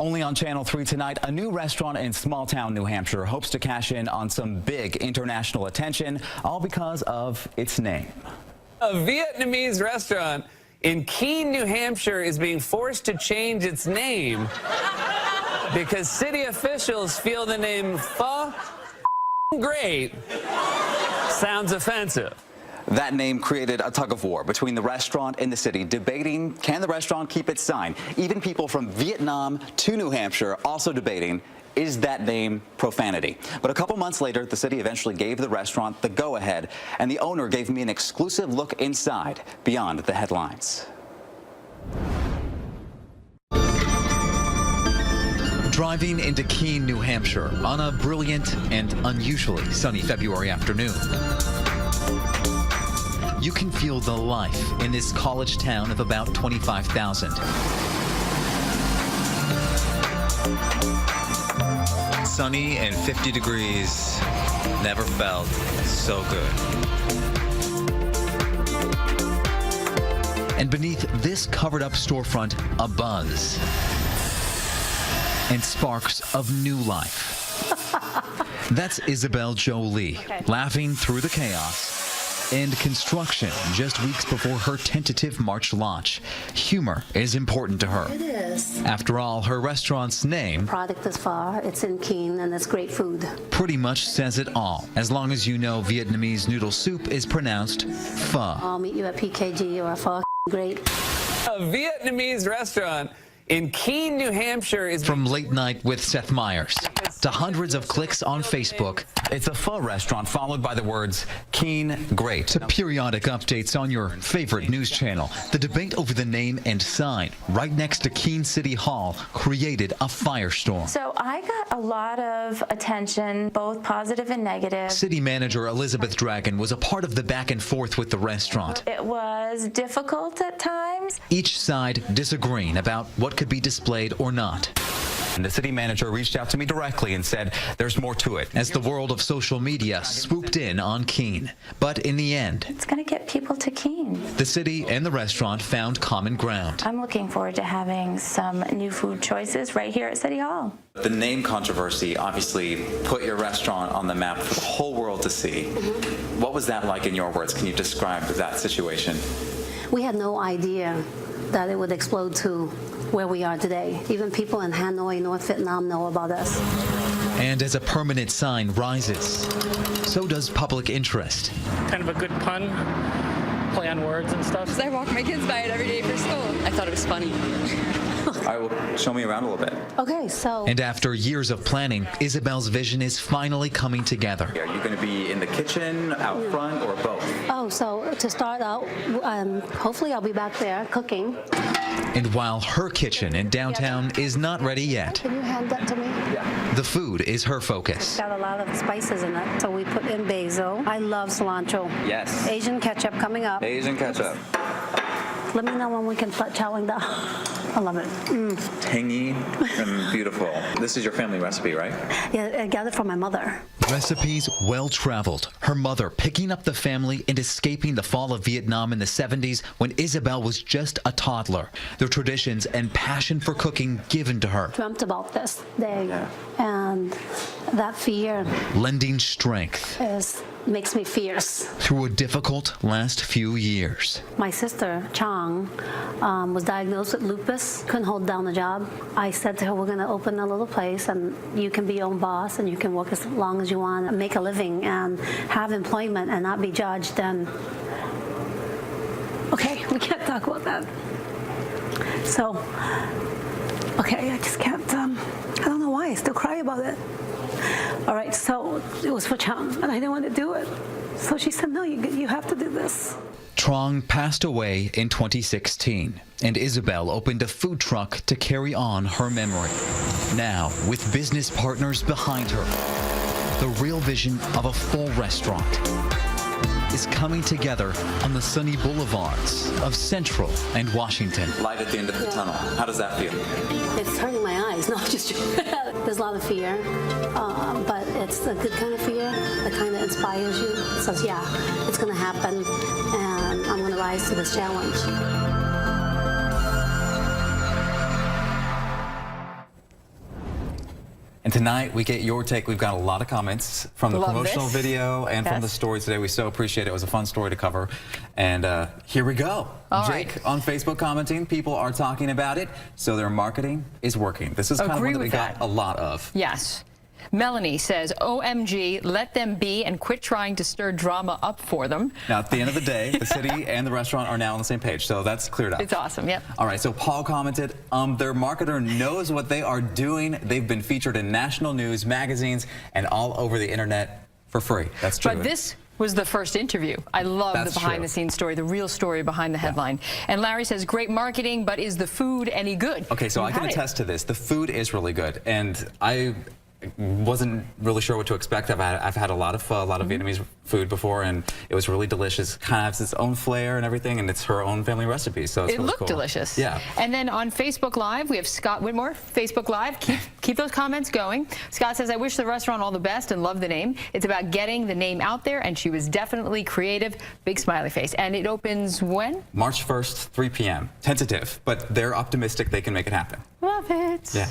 Only on Channel 3 tonight, a new restaurant in small town New Hampshire hopes to cash in on some big international attention, all because of its name. A Vietnamese restaurant in Keene, New Hampshire is being forced to change its name because city officials feel the name Pho Great sounds offensive. That name created a tug-of-war between the restaurant and the city, debating, can the restaurant keep its sign? Even people from Vietnam to New Hampshire also debating, is that name profanity? But a couple months later, the city eventually gave the restaurant the go-ahead, and the owner gave me an exclusive look inside, beyond the headlines. Driving into Keene, New Hampshire on a brilliant and unusually sunny February afternoon. You can feel the life in this college town of about 25,000. Sunny and 50 degrees. Never felt so good. And beneath this covered-up storefront, a buzz. And sparks of new life. That's Isabel Jolie, laughing through the chaos. And construction just weeks before her tentative March launch. Humor is important to her. It is. After all, her restaurant's name, Product is far, it's in Keene, and it's great food. pretty much says it all. As long as you know Vietnamese noodle soup is pronounced pho. I'll meet you at PKG or Pho Great. A Vietnamese restaurant in Keene, New Hampshire is From Late Night with Seth Meyers to hundreds of clicks on Facebook, It's a pho restaurant followed by the words, Keene Great. to periodic updates on your favorite news channel. The debate over the name and sign right next to Keene City Hall created a firestorm. So I got a lot of attention, both positive and negative. City manager Elizabeth Dragon was a part of the back and forth with the restaurant. It was difficult at times. Each side disagreeing about what could be displayed or not. And the city manager reached out to me directly and said, there's more to it. As the world of social media swooped in on Keene. But in the end, It's going to get people to Keene. the city and the restaurant found common ground. I'm looking forward to having some new food choices right here at City Hall. The name controversy obviously put your restaurant on the map for the whole world to see. What was that like in your words? Can you describe that situation? We had no idea that it would explode to where we are today. Even people in Hanoi, North Vietnam know about us. And as a permanent sign rises, so does public interest. Kind of a good pun, play on words and stuff. I walk my kids by it every day for school. I thought it was funny. All right, well, show me around a little bit. Okay, so And after years of planning, Isabel's vision is finally coming together. Are you going to be in the kitchen, out front, or both? so to start out, hopefully I'll be back there cooking. And while her kitchen in downtown is not ready yet, Can you hand that to me? the food is her focus. Got a lot of spices in it, so we put in basil. I love cilantro. Yes. Asian ketchup coming up. Asian ketchup. Let me know when we can start chowing down. I love it. Tangy and beautiful. This is your family recipe, right? Yeah, I got it from my mother. Recipes well-traveled. Her mother picking up the family and escaping the fall of Vietnam in the 70s when Isabel was just a toddler. Their traditions and passion for cooking given to her, Dreamt about this day, and that fear lending strength makes me fierce. through a difficult last few years. My sister, Chang, was diagnosed with lupus, couldn't hold down a job. I said to her, we're going to open a little place, and you can be your own boss, and you can work as long as you want, and make a living, and have employment, and not be judged. And okay, we can't talk about that. So, okay, I just can't, I don't know why, I still cry about it. All right, so it was for Chang, and I didn't want to do it. So she said, no, you have to do this. Trong passed away in 2016, and Isabel opened a food truck to carry on her memory. Now, with business partners behind her, the real vision of a full restaurant is coming together on the sunny boulevards of Central and Washington. Light at the end of the tunnel. How does that feel? It's hurting my eyes, not just there's a lot of fear, but it's a good kind of fear, the kind that inspires you. It says, yeah, it's going to happen, and I'm going to rise to this challenge. And tonight, we get your take. We've got a lot of comments from the Love promotional this. video and from Yes. the story today. We so appreciate it. It was a fun story to cover. And here we go. All Jake right. on Facebook commenting. People are talking about it, so their marketing is working. This is kind of Agree one that we with got that. a lot of. Yes. Melanie says, OMG, let them be and quit trying to stir drama up for them. Now, at the end of the day, the city and the restaurant are now on the same page, so that's cleared up. It's awesome, yep. All right, so Paul commented, their marketer knows what they are doing. They've been featured in national news, magazines, and all over the internet for free. That's true. But this was the first interview. I love That's the behind-the-scenes story, the real story behind the headline. And Larry says, great marketing, but is the food any good? Okay, so You I can had it. attest to this. The food is really good, and I wasn't really sure what to expect. I've had a lot of Vietnamese food before, and it was really delicious. Kind of has its own flair and everything, and it's her own family recipe, so it's It really looked cool. delicious. Yeah. And then on Facebook Live, we have Scott Whitmore, Facebook Live. Keep those comments going. Scott says, I wish the restaurant all the best and love the name. It's about getting the name out there, and she was definitely creative. Big smiley face. And it opens when? March 1st, 3 p.m. Tentative, but they're optimistic they can make it happen. Love it. Yeah.